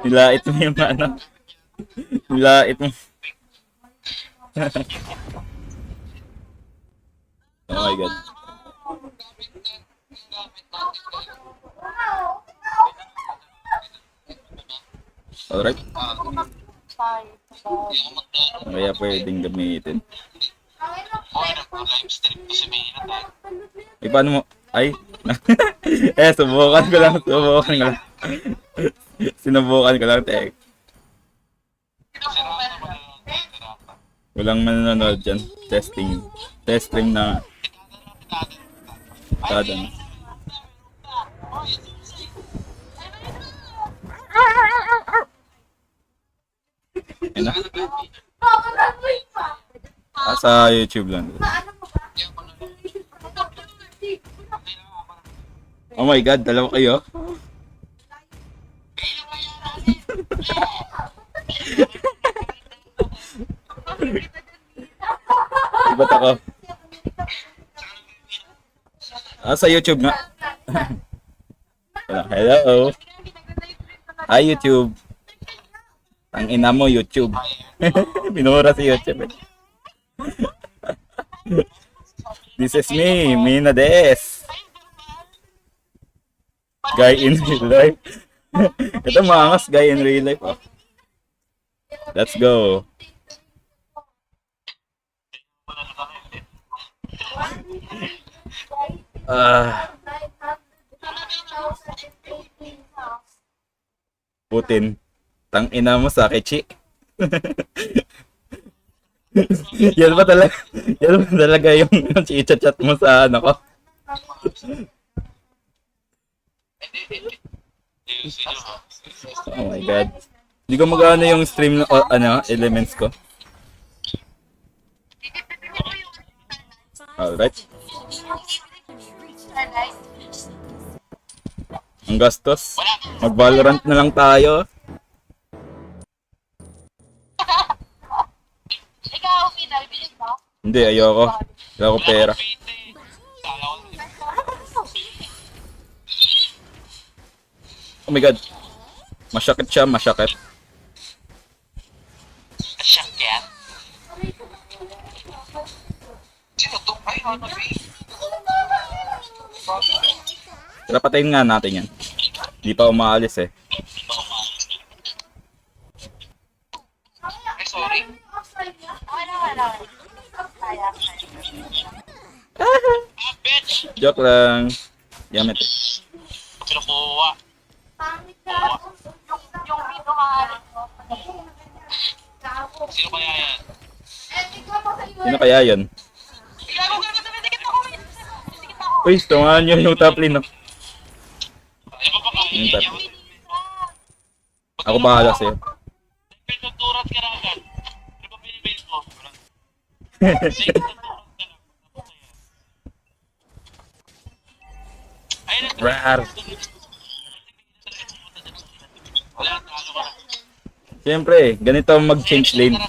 Nilait mo yung ano. Nilait mo. Oh my God. Alright. Kaya pwedeng gamitin. Eh, paano mo? Ay. Subukan ko lang. Subukan ko lang. Sinubukan ko lang, tek. Walang manonood dyan. Testing. Test stream na. Kada na. Ayun na. Sa YouTube lang. Oh my God, dalawa kayo. Iba't ako. Sa YouTube nga. Hello. Hi YouTube. Ang ina mo YouTube. Binura si YouTube. This is me, Mina Des. Guy in real life. Ito maangas, guy in real life. Oh. Let's go. Putin. Tang ina mo sa Kechi. Yan ba talaga? Yan ba talaga yung i-chat mo sa ano ko? Oh my God. Hindi ko magana yung stream ng elements ko. Alright. Ang gastos. Mag-Valorant na lang tayo. Ikaw, Pinal, bilis mo? Hindi, ayoko. Wala ko pera. Oh my God. Masyakit siya, masyakit. Masyakit? Sino to? Ay, ano ba? Tara, patayin nga natin yan. Hindi pa umaalis eh. Ay, sorry. Wala. Kaya. Bitch! Joke lang. Yamit eh. Kinukuha. Yung video maaari mo. Sino kaya yan? Sino kaya yun? Gago, dikit ako. Uy, tungan nyo yung top lane. No? Di ba ba kaya Yung top. yan? Ako bahala sa'yo. Pinagturat ka na agad. Di ba pinibase mo? Rar. Wala, talo ka. Siyempre, ganito mag-change lane.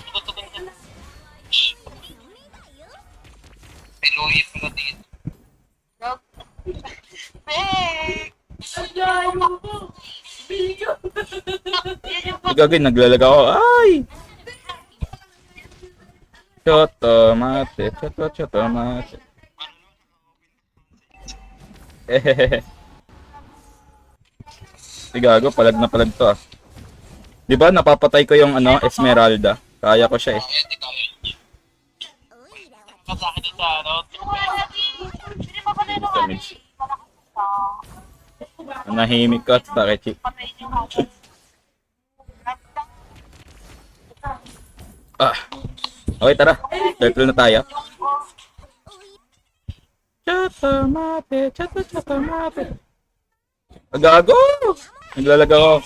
Pinuhin mo na din. Gagawin, naglalaga ako. Ay! Chotomate, chotomate. Gago, palag na palag to ah. Di ba napapatay ko yung Esmeralda? Kaya ko siya eh. Masakit sa ano? Damage. Nahimik ka at Takechi. Okay, tara. Circle na tayo. Chotomate. Gago! Naglalaga ako.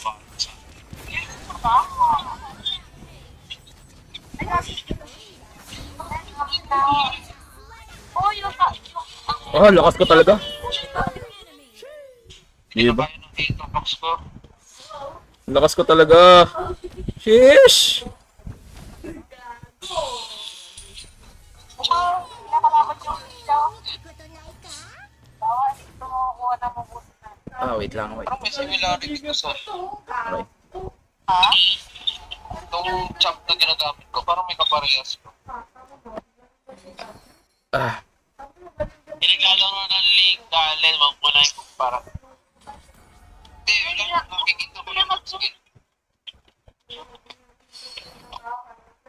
Oh, lakas ko talaga. Di ba? Lakas ko talaga. Sheesh! Wait lang, wait. Parang may similarity ko sa Okay. itong chop na ginagamit ko. Parang may kaparehas ko. Ah, Pinaglalaro ng League dahil wag mo na yung para. Hindi, wala lang. Nakikita ko lang ang skill.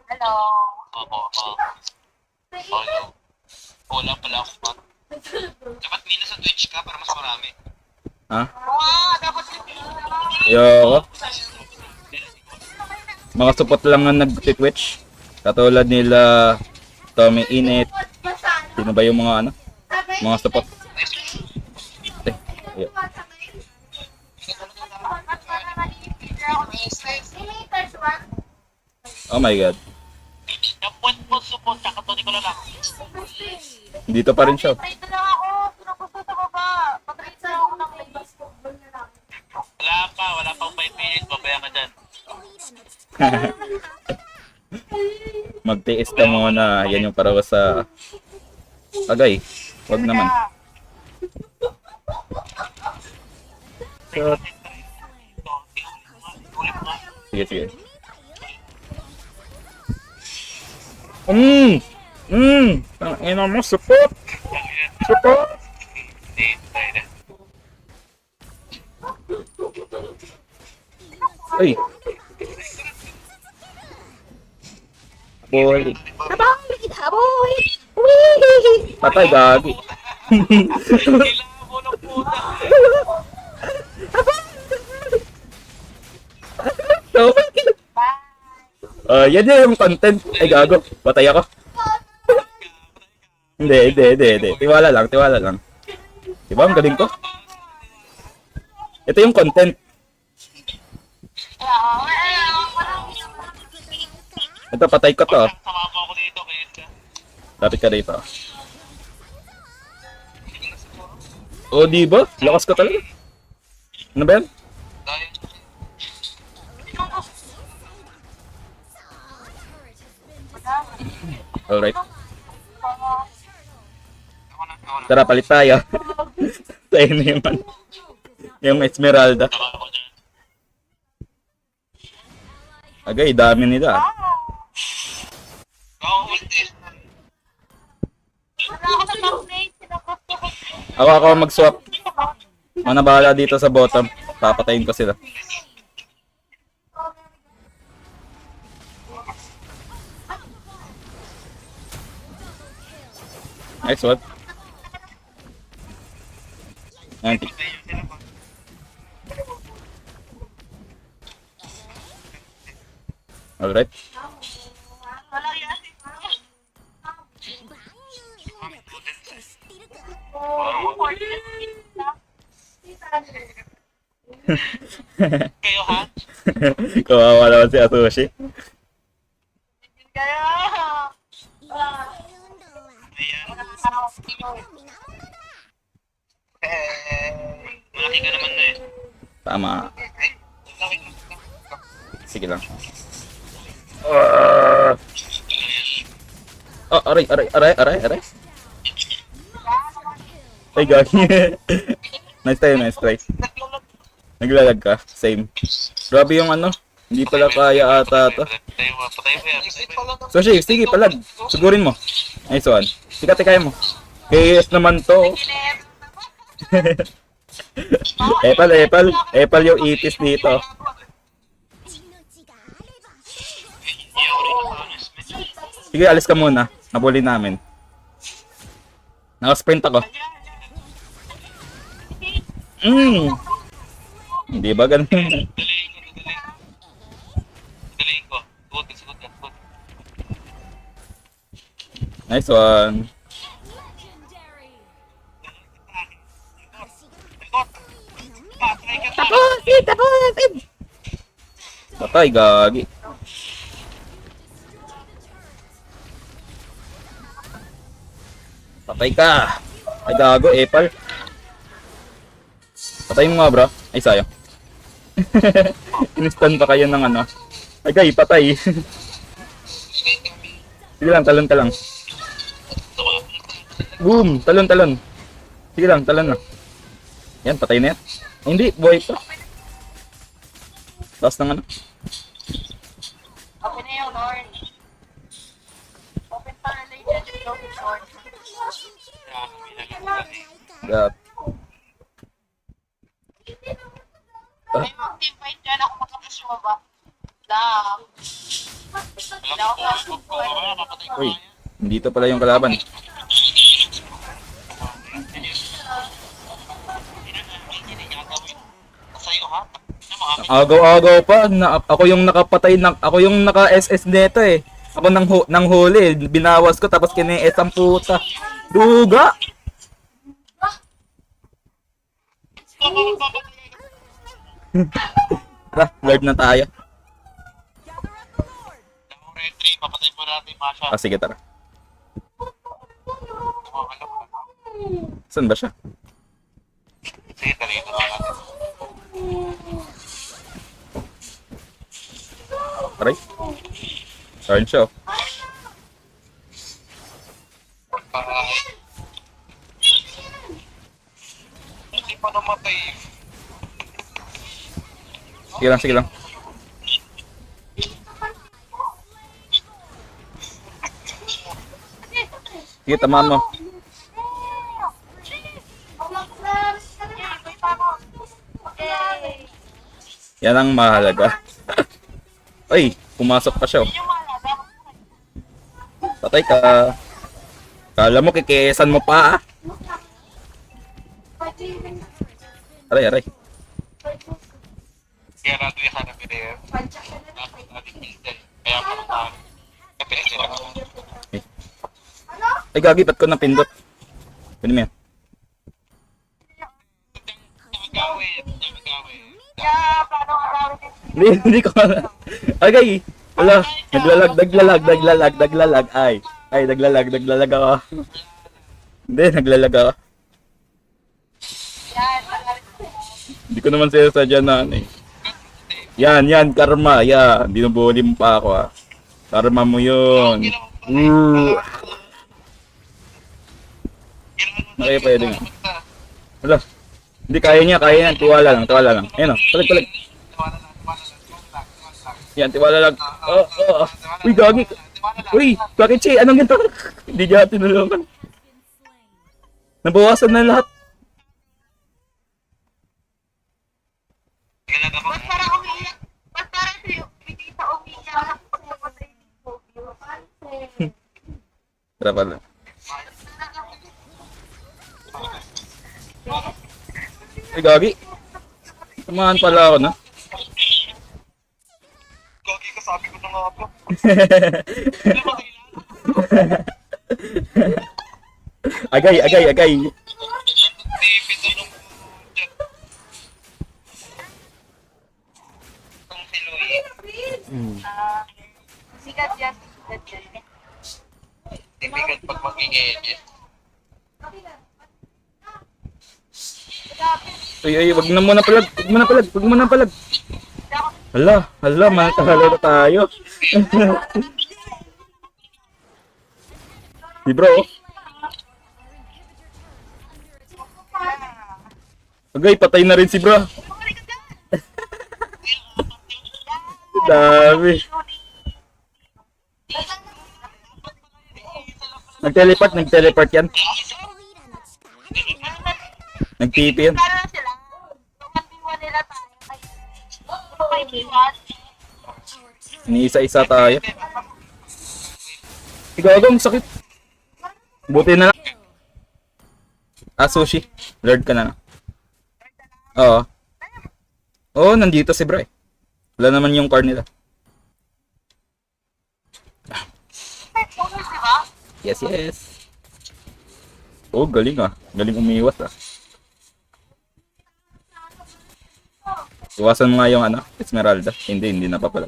Hello. Oo. Wala pala ako pa. Dapat mina sa Twitch ka para mas marami. ha? Dapat Yo. Mga support lang ang nag-twitch. Katulad nila Tommy Init. Sino ba yung mga ano? Mga support. Yo. Oh my god. Yung point mo support, tsaka to ko lang. Dito pa rin siya. Trade na lang ako. Pinupusto sa baba. Pag-trade na ako ng may basketball na lang. Wala pang 5 minutes, babaya ka dyan. Magtiis ka muna. Yan yung para sa agay. Wag naman. So, sige, sige. Ina mo, support! Support! Ay! Boy! Patay, gagi. Kailangan mo ng puta. Yan yung content. Ay, gago. Patay ako. Hindi. Tiwala lang. Diba, ang galing ko? Ito yung content. Ito, patay ko to. Sumama ako dito kayo ka. Lapit ka dito. Oh, diba? Lakas ka talaga. Ano ba yan? Dahil Alright. ako na. Tara, palit tayo. Tayo na yung, yung Esmeralda. Tama ako dyan. Agay, dami nila. Ako ulti. Wala ako sa backplate. Pinupusto ko. Ako mag-swap. Ako na bahala dito sa bottom. Papatayin ko sila. Nice one. Yan. Alright. Wala yan. Kayo ha? Kawawa naman si Atoshi. Kaya. Ayan. Malaki ka naman na eh. Tama. Lawin mo. Sige lang. Oh, aray. Ay, gagi. Nice try. Naglalag ka. Same. Grabe yung ano. Hindi pala kaya ata to. Patay mo yan. So, sige, palag. Sugurin mo. Nice one. Kaya mo. KS naman to. Epal yung itis dito. Sige, alis ka muna. Nabuli namin. Naka-sprint ako. Hindi ba ganun? Daliin ko. Good ka. Nice one. Tapusin! Patay, gagi. Patay ka. Ay, gago, epal. Patay mo nga, bro. Ay, sayang. Inistan pa kayo ng ano. Ay, gay, patay. Sige lang, talon ka lang. Boom! Talon. Sige lang, talon na. Yan, patay na yan. Hindi, buhay pa. Tapos ng ano? Open na yung Lord. Open pa relationship daw with Lord. Got. May mag-invite dyan ako matapos yung baba. Lang. Lang ako sa Uy, dito pala yung kalaban. Sa'yo ha? Ano mga Agaw-agaw pa. Ako yung nakapatay, ako yung naka-SS neto eh. Ako nang huli. Binawas ko tapos kine-S ang puta. Duga! Tara, Lord na tayo. Yung retry, papatay mo natin Masha. Ah, sige, tara. Oh, alam mo. Saan ba siya? Sige, tarito na natin. Aray. Turn siya. Oh. Hindi pa namatay. Sige lang, sige lang. Sige, tamaan mo. Yan ang mahalaga. Ay, pumasok pa siya. Oh. Patay ka. Kala mo kikesan mo pa ah. Aray, aray. Kaya natin yung hanap yun eh. Dapat natin pinsan. Kaya parang tahan. Kaya sila ko. Ay, gagi, ba't ko napindot? Pwede mo yan. Magawin. Magawin. Yeah, paano ka gawin? Hindi ko alam. Agay! Wala. Naglalag. Ay, naglalag ako. Hindi, naglalag ako. Yan, Hindi ko naman sinasadya na ano eh. Yan, karma. Yan, binubuli mo pa ako ah. Karma mo yun. Okay, pwede nga. Wala. Hindi, kaya niya. Tiwala lang. Ayan o, palag. Yan, tiwala lang. Oh. Uy, gagi. Uy, bakit siya? Anong gano'n? Hindi niya tinulungan. Nabawasan na lahat. ba't parang umiiyak? Ba't parang si Tita umiiyak pag namatay ni Pogi? Tara pala. Ay, gagi. Samahan pala ako, no? Gagi ka, sabi ko na nga po. Agay. Tipid na nung dyan. Ang si Louie. Sikat yan. Tipid pag mag-i-edit. Ay, wag mo na palag. Hala, matalo na tayo. Di bro. Agay, patay na rin si bro. Dami. Nag-teleport yan. Nag-TP yan. Para sila. Tumatingwa nila tayo. Kay Kiwan. Iniisa-isa tayo. Ikaw, sakit. Buti na lang. Ah, sushi. Lord ka na. Oo. Oo, nandito si bro eh. Wala naman yung car nila. Ay, focus, di ba? Yes. Oh, galing ah. Galing umiwas ah. Iwasan mo nga yung ano, Esmeralda. Hindi na pa pala.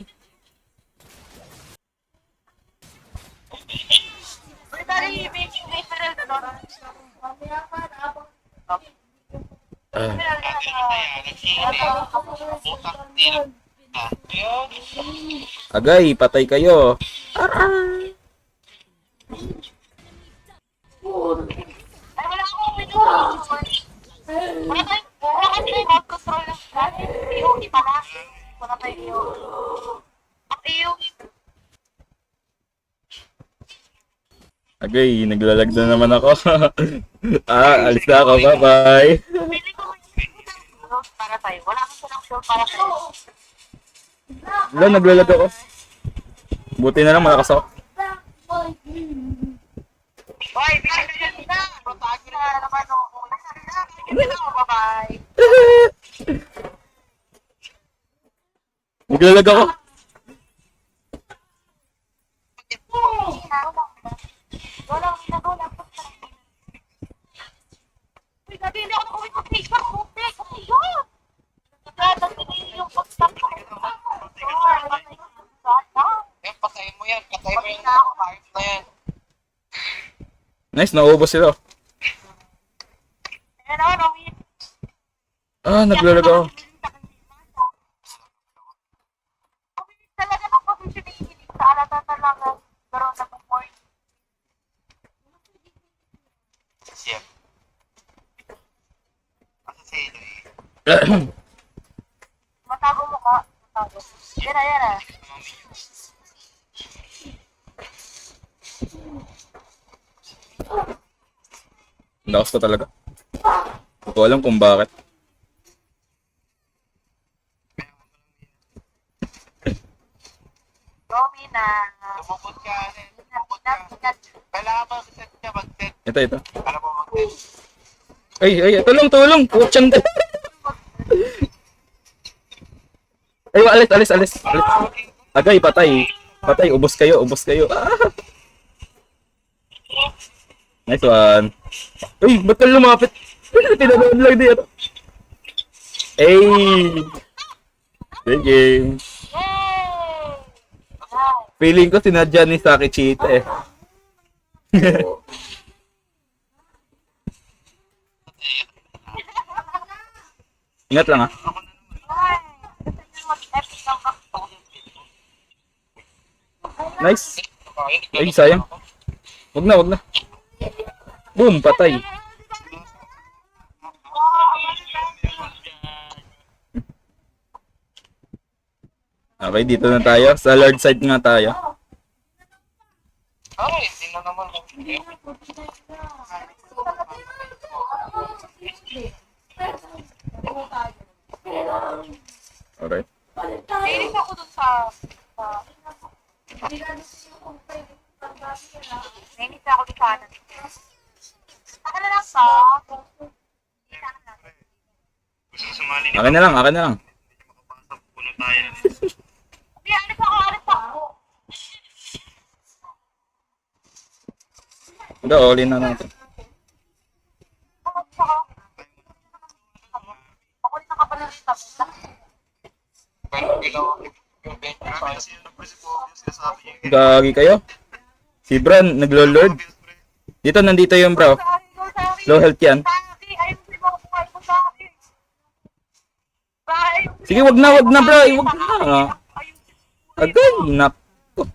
Uy, tari, may Emerald doon. Ah, agay, patay kayo. Ay, wala akong minuto. Wala tayong Wala kasi yung remote control ng natin. AOE pala. Wala tayo AOE. Ang AOE. Agay, naglalag na naman ako. Alis na ako. Bye-bye. Pili ko yung para tayo. Wala akong silang sure para tayo. Wala, naglalag ako. Buti na lang, malakas ako. Hoy, bigyan na. Protagi na naman o. Bye-bye. Naglalag ako. Wala akong nagawa. Uy, gabi, hindi ako nakawin sa Facebook. Butik. Ayun. Nagdadagdag yung pagtang ko. Patayin mo yan. Patayin mo yan. Ayos na yan. Nice, naubos sila. Ayan ako, nawin. Naglalag ako. Talaga ng positioning sa alata talaga. Pero nag-point. Siya. Asa sa ilo eh. Matago mo ka. Matago. Yan na, yan na. Lakas ko talaga. Hindi ko alam kung bakit. Romy na. Lumukot ka. Lumukot ka. Kailangan ba mag-set ka? Mag-set. Ito. Para mo mag-set. Ay, tulong. Puchang. Ay, alis. Agay, patay. Ubos kayo. Nice one. Uy, ba't ka lumapit? Tinanood lang dito. Ay! Good game. Yay! Feeling ko sinadya ni Saki cheat eh. Ingat lang ah. Mag-epic ng kakto. Nice. Ay, sayang. Wag na. Boom, patay. Okay, dito na tayo. Sa large side nga tayo. Ay, hindi na naman. Alright. Nainis ako dun sa... Nainis ako dun sa ano. Ako na lang sa... Gusto sumali ni Akin na lang. makapasok. Puno tayo. Hindi, alis ako. Ito, all in na natin. Ako rin nakabalita. Pero kailangan yung bench press. Gagi kayo. Si Bran, naglo-lord. Dito, nandito yung bro. Low health yan. Sige, wag na bro. Wag na. Agay, nako.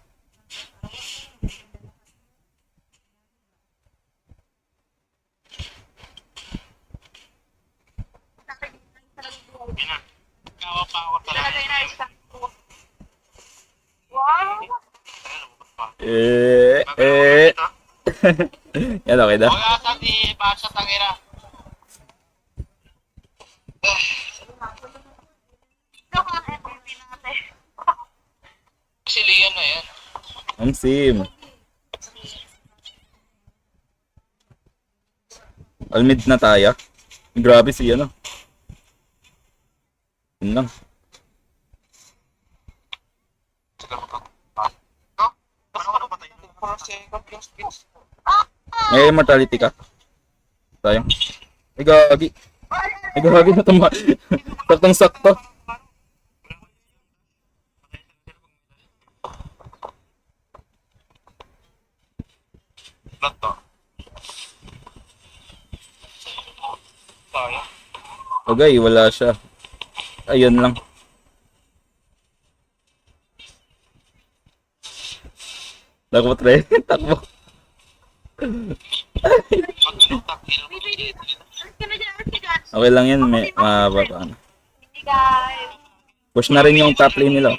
Kawa pa ako talaga. Wow! Yan, okay na. Wala sa di basa tangira. Ito ka ang MVP natin. Si Leon na yan. Ang sim. Almid na tayo. Grabe si ano. Yun lang. May immortality ka. Sayang. Ay, gagi. Ay, gagi na tama. Saktong-sakto. Okay, wala siya. Ayun lang. Takbo, tre. Takbo. Okay lang yan, may mahaba pa. Ano. Hindi guys. Push na rin yung top lane nila.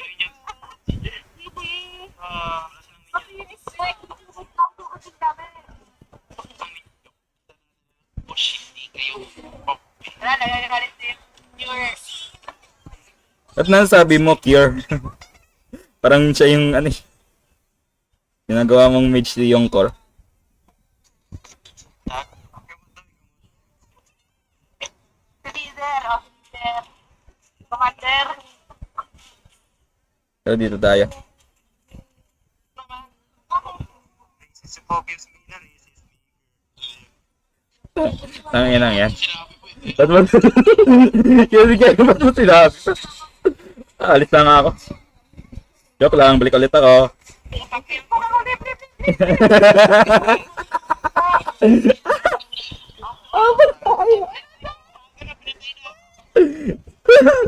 Wala, nagagalit na yung viewers. At nasabi mo, cure. Parang siya yung ano eh. Ginagawa mong mage yung core. Leader, officer, commander. Pero dito tayo. Si Focus Mina, Ang yan ang yan. Ba't mo? Kasi kaya ba't mo sinabi? Alis na nga ako. Joke lang, balik ulit ako.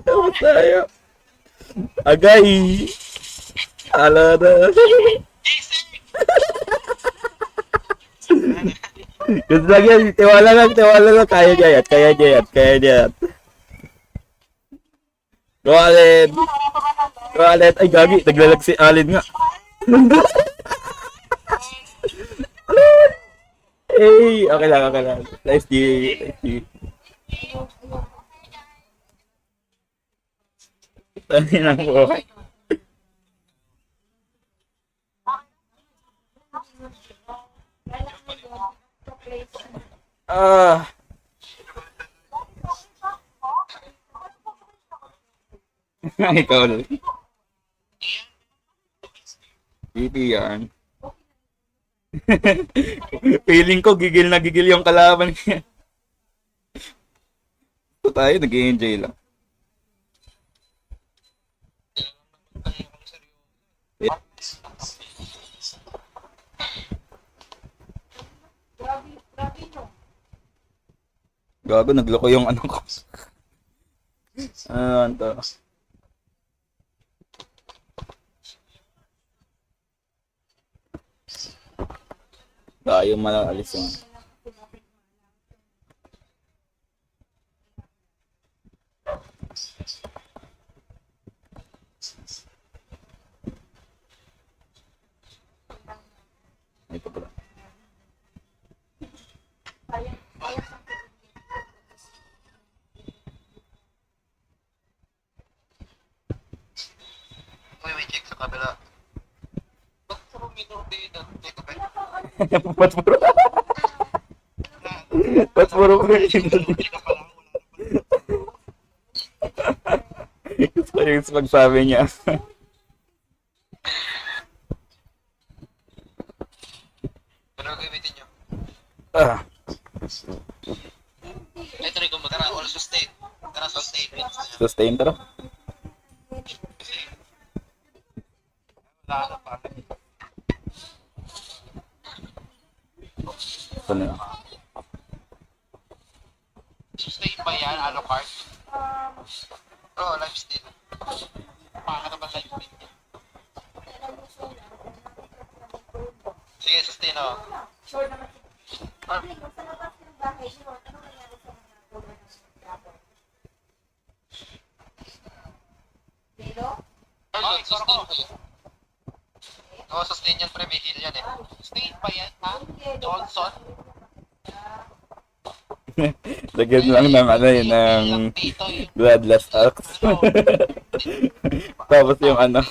Tapos tayo. Agay. Ala na. Gusto lang yan. Tiwala lang. Kaya niya yan. Kaya niya yan. Go Alin. Go Alin. Ay gagi. Naglalag si Alin nga. Hey, okay lang. Nice G. Tangin ang buhay. Ikaw ulit. GP yan. Feeling ko gigil na gigil yung kalaban niya. Ito tayo, nag-i-enjoy lang. Gago, nagloko yung ano ko. Ano to? Tayo malalis yung... Ito pala. Uy, may check sa kabila. Ba't sa minor dito? Dito ba? Ba't puro? Ba't puro ko yung Hindi ka pala. gusto ko yung pagsabi niya. Ano gamitin nyo? Ah, Ay, try ko magkara. All sustain. Tara, sustain. sustain tara. Wala na pa. Ito na. Sustain ba yan? Ano card? Oo, lifesteal. Paano ka ba lifesteal? Sige, sustain o. Ay, sustain ko. Oo, sustain yan, pre. May heal yan eh. Sustain ba yan, ha? Johnson? Lagyan lang ng ano yun, ng Bloodlust Axe. Tapos yung ano.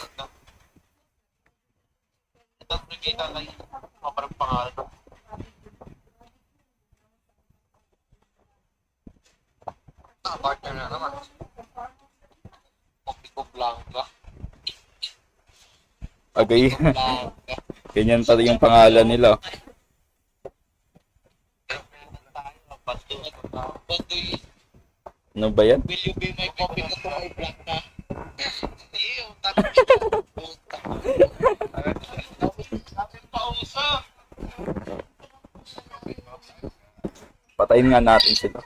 Ito, brigade ang kayo. O, parang pangalan. Partner na naman. Optico Blanca. Agay. Blanca. Ganyan pala yung pangalan nila. Baduy, Ano ba yan? will you be my copy ko to my Blanca? Iyo, tapos ito. Tapos pauso. Patayin nga natin sila.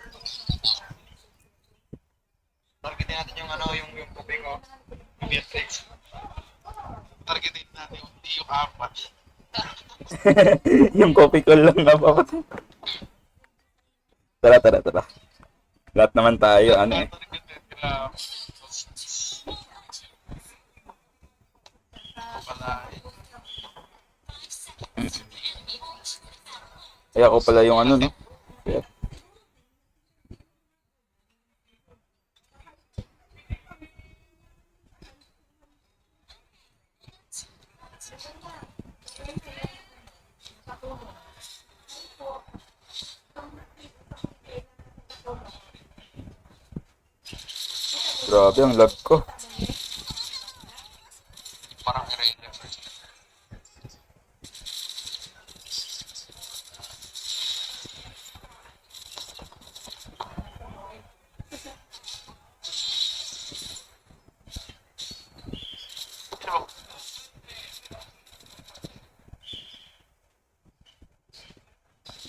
Targetin natin yung ano, yung copy ko. Yung Beatrix. Targetin natin yung apat. Yung copy ko lang napapatay. Tara, tara, tara. Lahat naman tayo, ano eh. Pala, Ay, ako pala yung ano, no? Yeah. Grabe, ang lag ko. parang irrelevant. Sino ba?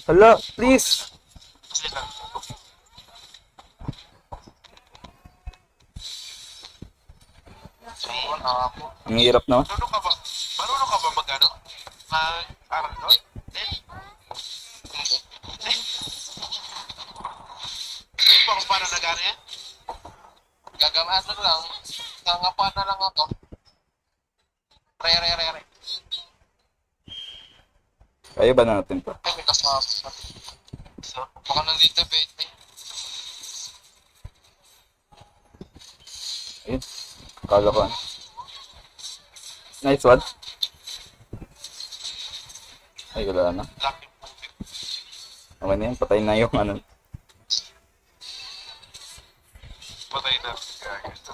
Hala, please. Sila. Saan ako? Ang hirap naman. Marunong ka ba? Marunong ka ba mag-ano? Mag-aral doon? Hindi pa kung paano nag-ano yan? Gagamit na lang. Nangapa na lang ako. Re. Kaya ba natin to? Ay, may kasama. So, baka nandito, babe. Ayun. Akala ko. Ano. Nice one. Ay, wala na. Laki. Okay na yan. Patay na yung ano. Patay na. Kaya ito.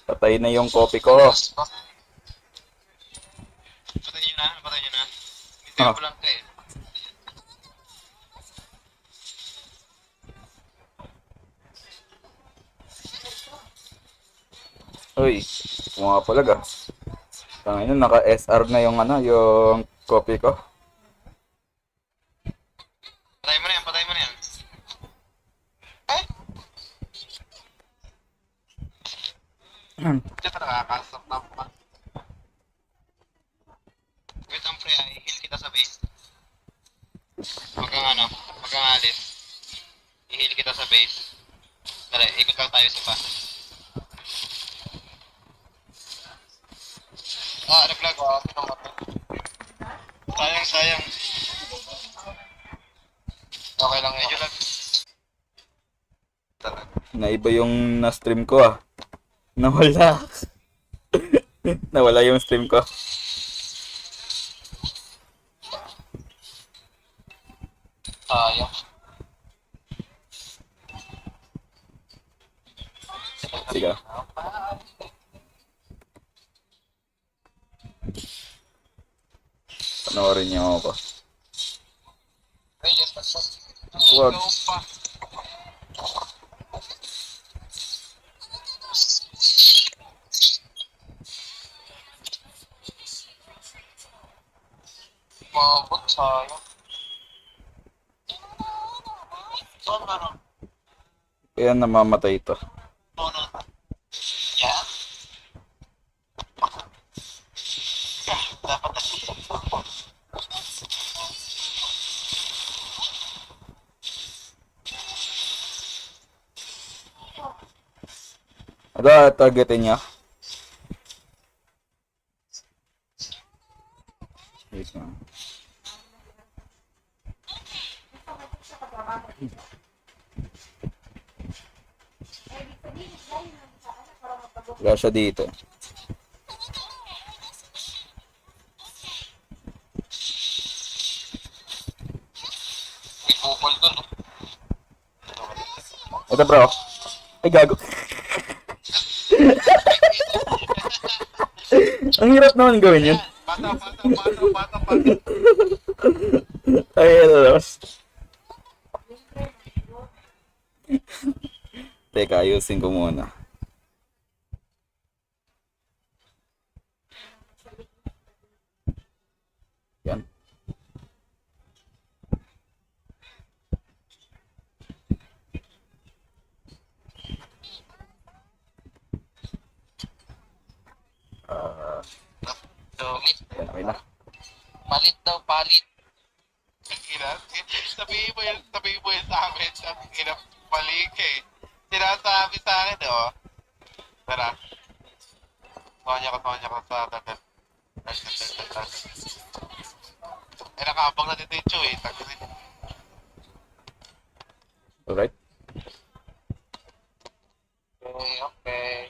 Patay na yung copy ko. Patay nyo na. Hindi Ah. ko lang kayo. Uy, pumapalag ah. Tangin na, naka-SR na yung ano, yung copy ko. Patay mo na yan. Eh? Hindi pa nakakasap na pa. Wait lang pre, i-heal kita sa base. Huwag kang alis. I-heal kita sa base. Dali, ikot lang tayo sa pa. Replag ko, pinamatay. Sayang. Okay lang, medyo lang. Talaga. Naiba yung na-stream ko ah. Nawala. Nawala yung stream ko. Sayang. Sige. Panoorin niyo ako. Huwag. Ikaw pa. Mabot, sayang. Saan meron? Kaya namamatay ito. Yan? Dapat Ano targetin niya? Wait lang. Wala siya dito. may bukol dun. Ito bro. Ay gago. Ang hirap naman gawin yun. Bata. Ay, ano. Teka, ayusin ko muna. Yan. Palit. Yan, okay na. Palit daw. sabihin mo yun sa amin. Ang hirap balik eh. Sinasabi sa akin, oh. Tara. Tawanya ko sa dagat. Eh, nakabang na dito yung Chu eh. Alright. Okay.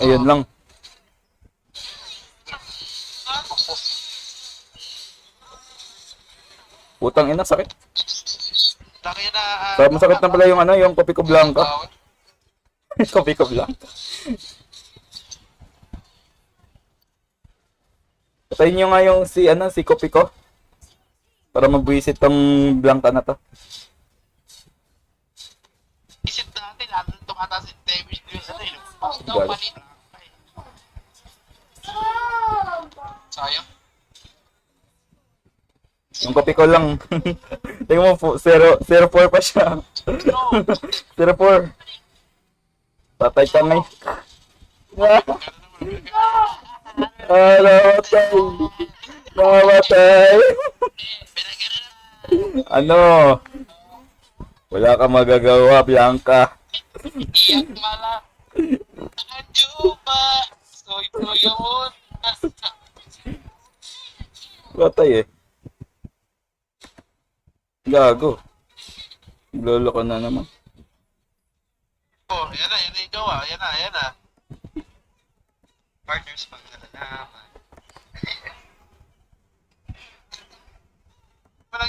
Ayun lang. Putang ina, sakit. Laki na. So, masakit na pala yung ano, yung kopi ko blanca. Kopi ko blanca. Patayin nyo nga yung si kopi ko. Para mabuisit tong blanca na to. Isip natin, lalo nung tumataas yung damage nyo sa tayo. Gal. Sayang. Yung kopi ko lang. Tingnan mo, 0-4 pa siya. 0-4. Patay ka ngay. Namatay. Namatay. Ano? Wala ka magagawa, Bianca. Iyak mala. Anjo ba? Soy yun. Patay eh. Gago. Lolo ko na naman. Oh, yan na yung jowa. Yan na. Partners pag nalalaman.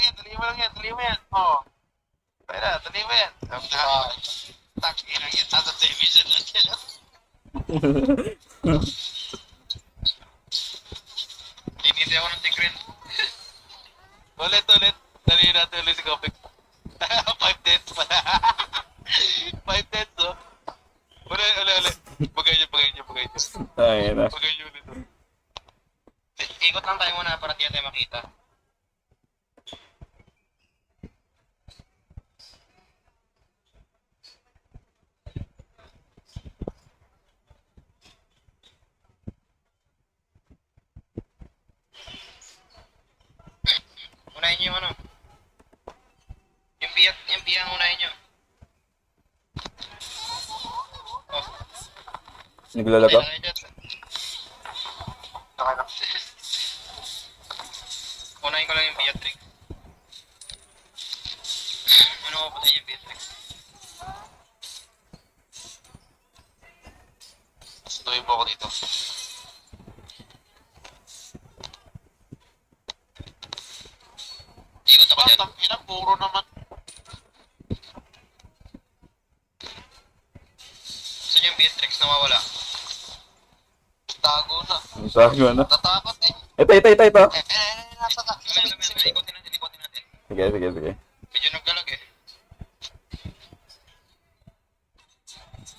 Dali mo yan. Oh. Pwede, dali mo yan. Takin ang yan. Nasa television lang yan. Liniti ako ng tigrin. Ulit. Dali natin ulit si Kopik. 5 deaths pala. 5 deaths, oh. Ulit. Bagay niyo. Ay, na. Bagay niyo ulit, oh. Ikot lang tayo muna para di tayo makita. Unahin niyo yung ano. Yung biya ang unahin niyo. Oh. Naglalaga? Okay lang. Unahin ko lang yung Beatrix. Ano ko patayin yung Beatrix? Sutuin mo ako dito. Ikot ako dyan. Ang puro naman. Saan yung Beatrix na mawala? Tago na. Ang tago na. Tatakot eh. Ito. Nasa ka. Ikotin natin. Sige. Medyo nagdalag eh.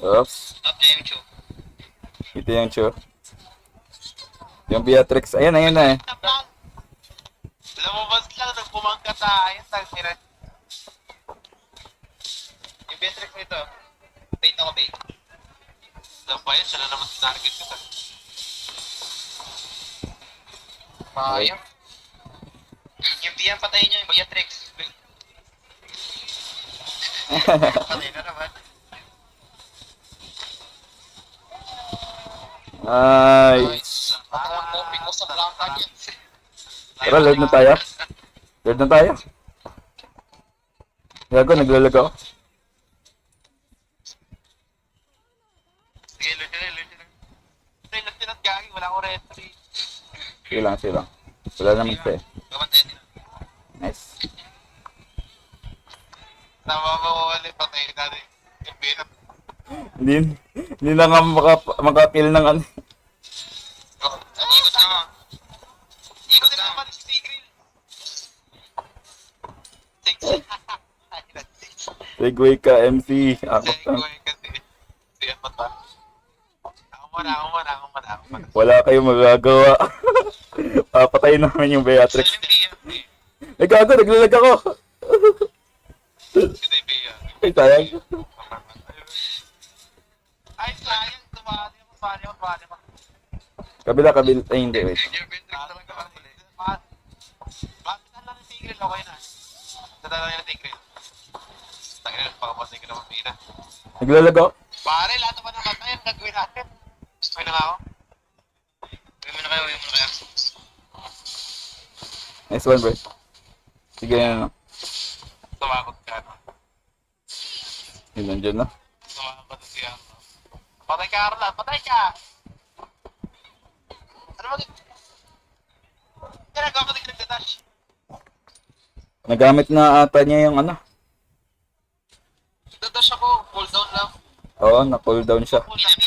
Oops. Top na yung Chu. Ito yung Cho. Yung Beatrix. Ayan na eh. Lumabas lang, nagpumangka tayo. Tangkiran. Yung Beatrix nito. Bait ako, bait. Lampayan, siya na naman sinarget ko. Sayang. Yung Bian, patayin nyo yung Beatrix. Patay na naman. Nice. Ang copy ko sa Blanca niya. Tara, load na tayo. Gago, naglalaga ako. Sige, load na. Load gagi, wala ko retry. Sige lang. Wala naman siya eh. Gamantayan nila. Nice. Namamawali, patay natin. Yung Bian. Hindi na nga makakill ng ano. Ikot na. Ikot na naman si Tigreal. Segway ka, MC. Ako lang. Siya pa. Ako muna. Wala kayong magagawa. Papatayin namin yung Beatrix. Eh gago, naglalag ako. Sino yung Bea? Ay, sayang. Ay, sayang. Tumali ako. Kabila. Ay, hindi. Wait. Yung Beatrix talaga ako eh. Bakit lang ng tigre? Okay na. Dadala lang ng tigre. Tangina, pakapasay ko naman pina. Naglalago. Pare, lahat naman ng matay. Ang gagawin natin. Okay na nga ako. Uwi mo na kayo. Nice one, bro. Sige, ano. Tumakot ka na. Yun, nandyan na. Tumakot na siya. Patay ka, Arla. Patay ka! Ano ba? Ginagawa ko na nagdadash. Nagamit na ata niya yung ano. Nagdadash ako. Cool down lang. Oo, na-cool down siya. Cool down.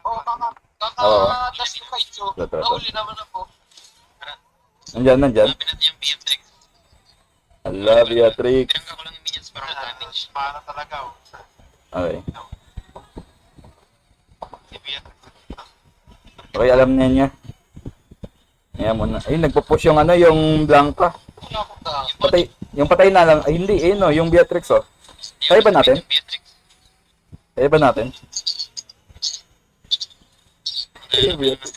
Oo, Oo. kaka-dash ko kayo. Totoo. Nahuli naman ako. Nandyan. Sabi natin yung BM-Trix. Hala, Beatrix. Pinangga ko lang yung minions para mag-damage. Para talaga. Okay. Si Beatrix. Okay, alam niya. Ayan mo na. Ay, nagpo-push yung ano, yung Blanca. Wala akong daan. Yung patay na lang. Ay, hindi. Eh, no. Yung Beatrix, oh. Kaya ba natin? Beatrix. Kaya ba natin? Ay, Beatrix.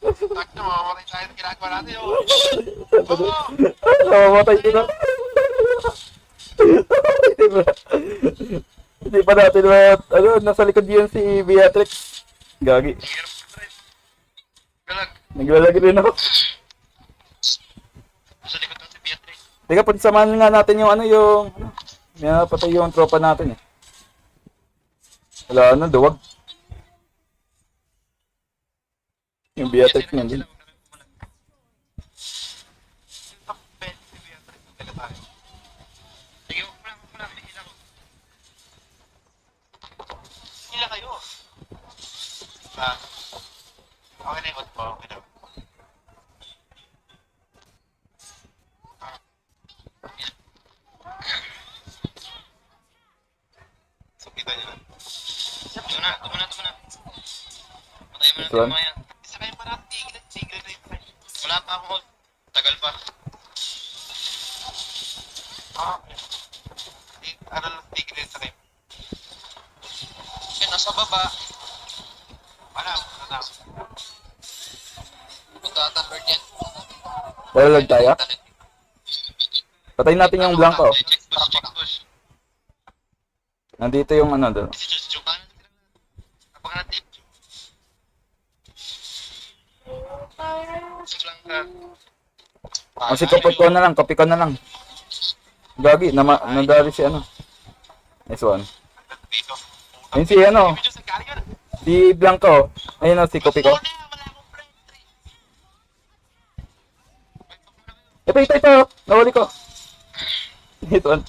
Tak na, mamamatay tayo sa ginagawa natin. Oo! Namamatay sila. Hindi pa natin ano, nasa likod yun si Beatrix. Gagi. Galag. Naglalagay rin ako. Sa likod ng si Beatrix. Teka, pagsamahan nga natin yung ano, yung... May napatay yung tropa natin eh. Wala na, duwag. Yung Beatrix nandun. Sige, huwag mo lang. Hila ko. Hila kayo. Okay na yung out ko. Okay na. Kita niyo na. Tuma na. Patay mo na Ito, mga yan. Isakay pa natin tigil na yun. Wala pa ako hold. Tagal pa. Ano lang tigil na sakay. Kaya nasa baba. Wala na. Magta-thundered yan. Lalag tayo. Patayin natin yung Blanca, oh. Check push. Nandito yung ano doon. Si Chus, chukahan na sila. Kapag natin. Blanca. Ang si Kopot ko na lang, copy ko na lang. Gagi, nadali si ano. Nice one. Dito. Ayun si ano, si Blanca, oh. Ayun oh, si copy ko. Ito, nawali ko. Ito one.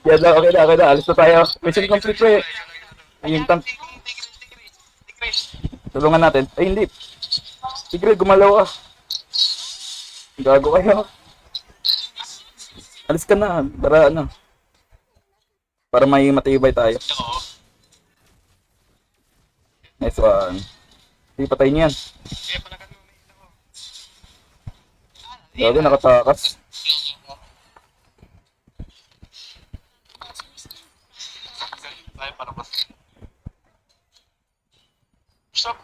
Yan lang, okay na. Alis na tayo. Mission complete, pre. Yung tank. Tulungan natin. Ay, hindi. Tigre, gumalaw ah. Gago kayo. Alis ka na. Para ano. Para may matibay tayo. Nice one. Hindi, patay niyan. Gago, nakatakas. Para mas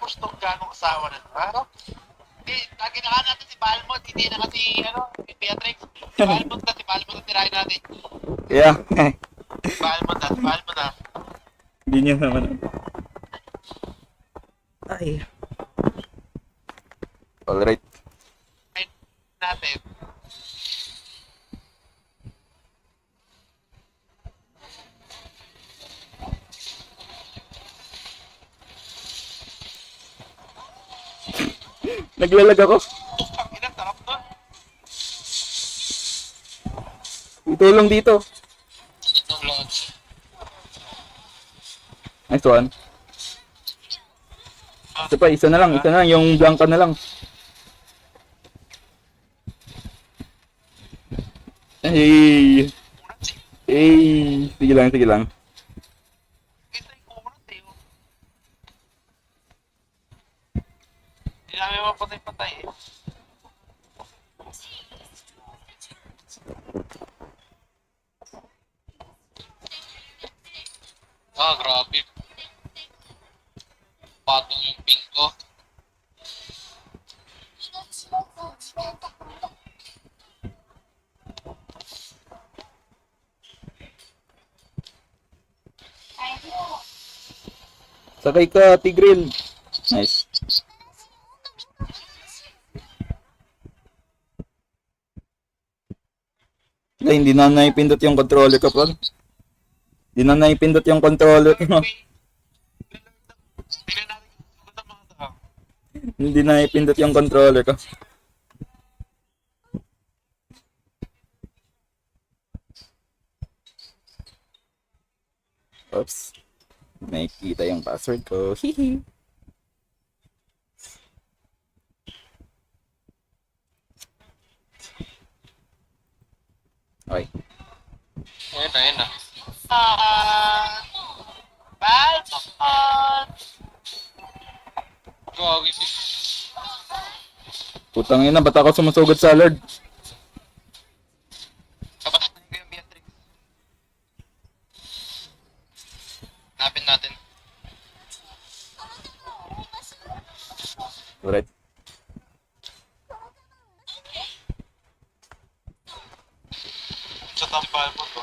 gustong ganong asawa na ano? Hindi, lagi na nga natin si Balmond, hindi na kasi si Beatrix. Si Balmond na tirahin natin. Yeah. Balmond na. Hindi niya naman. Ay. Alright. Natin. Naglalag ako. Ang ina, sarap doon. Itulong dito. Itong launch. Nice one. Isa na lang. Yung Blanca na lang. Hey. Sige lang. Ito yung kumulot eh. Hindi namin mapatay-patay eh. Grabe. Patong yung pink ko. Sakay ka, Tigreal. Nice. Wala, hindi na naipindot yung controller ko, Paul. Hindi na naipindot yung controller ko. Tingnan natin kung punta mga tao. Hindi na naipindot yung controller ko. Oops. Nakikita yung password ko. Hihi. Okay. Ayun na. Balmond! Gagi. Putang ina, ba't ako sumusugod sa Lord? Kapatid ko yung Beatrix. Hanapin natin. Alright. Sa tampal mo to.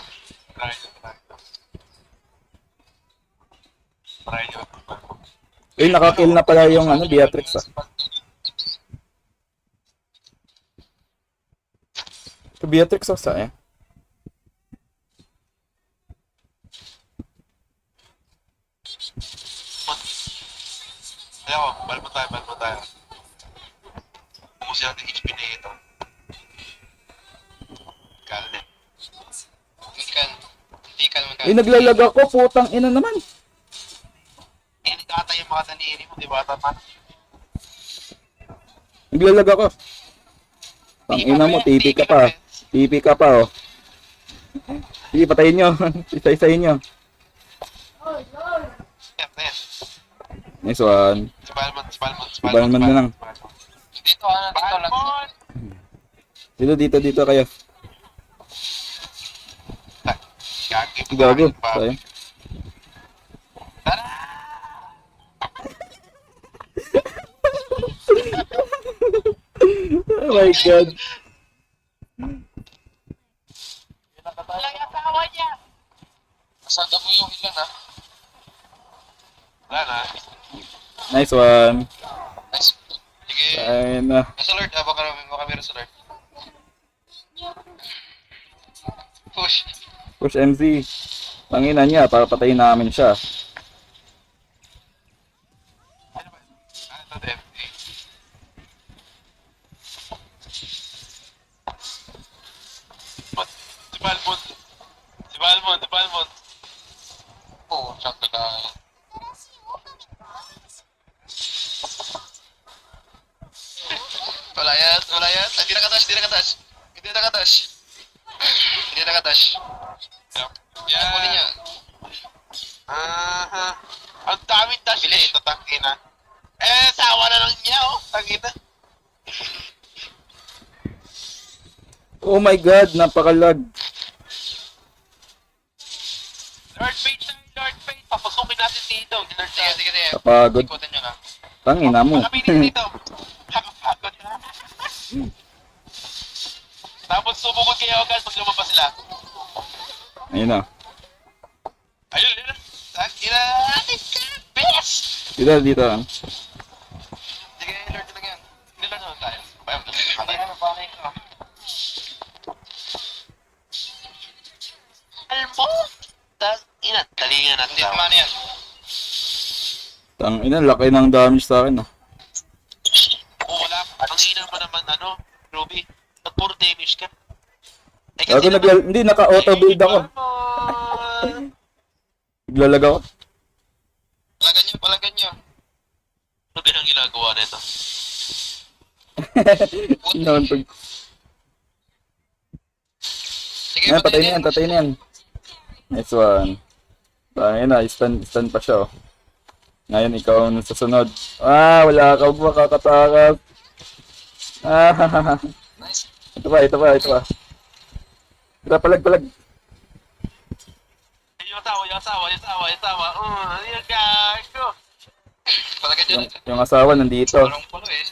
Try nyo. Try nyo. Uy, nakakill na pala yung ano, Beatrix ah. Ito Beatrix ah, sayang. Ayaw, balik mo tayo. Umusin natin HP na ito. Kalde. Hindi ka naman Uy, naglalag ako, putang ina naman. Hindi ata yung mga daliri mo, di ba? Tama. Naglalag ako. Tang ina mo, TV ka pa. TV ka pa oh. Sige, patayin nyo. Isa-isahin nyo. Nice one. Si Balmond na lang. Dito lang. Dito kayo. Gago, sayang. Oh my god. Walang asawa niya. Asada mo yung ilan ha? Wala na. Nice one. Nice. Sige. Ayun na. Nasa Lord ha, baka meron sa Lord. Push. Push MZ. Tangina niya, para patayin namin siya. Ano ba? Ito din. Si Balmond. Oo, shot na ka. Wala yan. Hindi nakatash. Yan. Kunin niya. Ang daming dash na ito, tangina. Sawa na lang niya, oh. Tangina. Oh my god, napakalag. Lord Fate. Papasukin natin dito. Sige. Kapagod. Ikutin nyo lang. Tangina mo. Makapili dito. Nakapagod na. Tapos sumugod kayo agad pag lumabas sila. Ayun na. Ayun. Tangina. Best! Dito. Sige, Lord na lang yan. Hindi lang naman tayo. Patay na, panay ka. Almo? Tangina. Talingan natin. Hindi naman yan. Tangina, laki ng damage sa akin ah. Wala. Ang ina mo naman, Ruby. At puro damage ka. Bago hindi, naka-auto build ako. Naglalag ako. Palagan nyo. Ano ba ang ginagawa nito? Noon pag... Sige, Ayan, patay na yan. Nice one. Tangina, stun pa siya oh. Ngayon, ikaw ang susunod. Wala ka ba kakatakas? Nice. Ito pa. Palag. Yung asawa. Yung gago. Palagan nyo. Yung asawa nandito. Parang palo eh.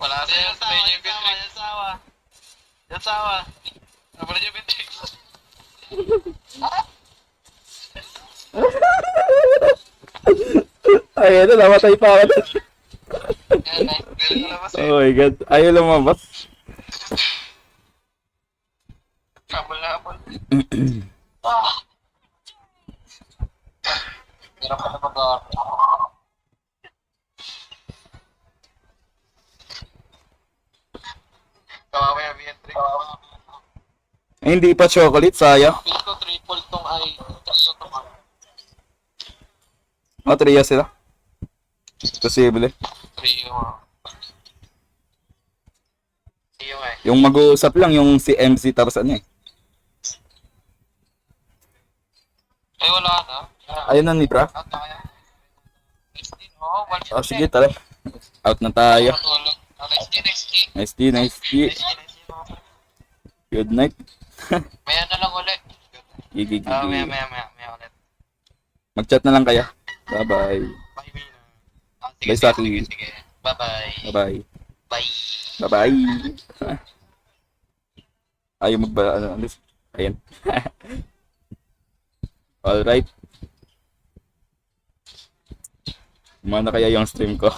Wala sa yung asawa. Yung asawa. Ano pala yung bintik? Ay, ito, namatay pa ako doon. Yan, nice. Ganun na labas eh. Oh my god. Ayaw lumabas. Habol na habol. Ah! Hirap ka na mag-aaral. Kawawa yung VN3. Ay, hindi pa chocolate, sayang. Feel ko triple tong ay. Triple tong ay. O, Tria sila. Posible. Trio. Trio eh. Yung mag-uusap lang, yung si MC tapos ano eh. Ay wala na. Ayun na ni Bra. Out na kaya. Nice din. Oo, one shot. Oh, sige, tara. Out na tayo. Matulog. Nice din, nice din. Nice tea, nice tea. Nice din, nice din. Good night. Maya na lang ulit. Gigi, Maya gigi. ulit. Mag-chat na lang kaya. Bye-bye. Bye, Mina. Ah, Bye, sige, Saki. sige, sige. Bye-bye. Bye-bye. Bye. Bye-bye. Ayaw magba... Ano, alis. Ayan. Alright. Kumana kaya yung stream ko.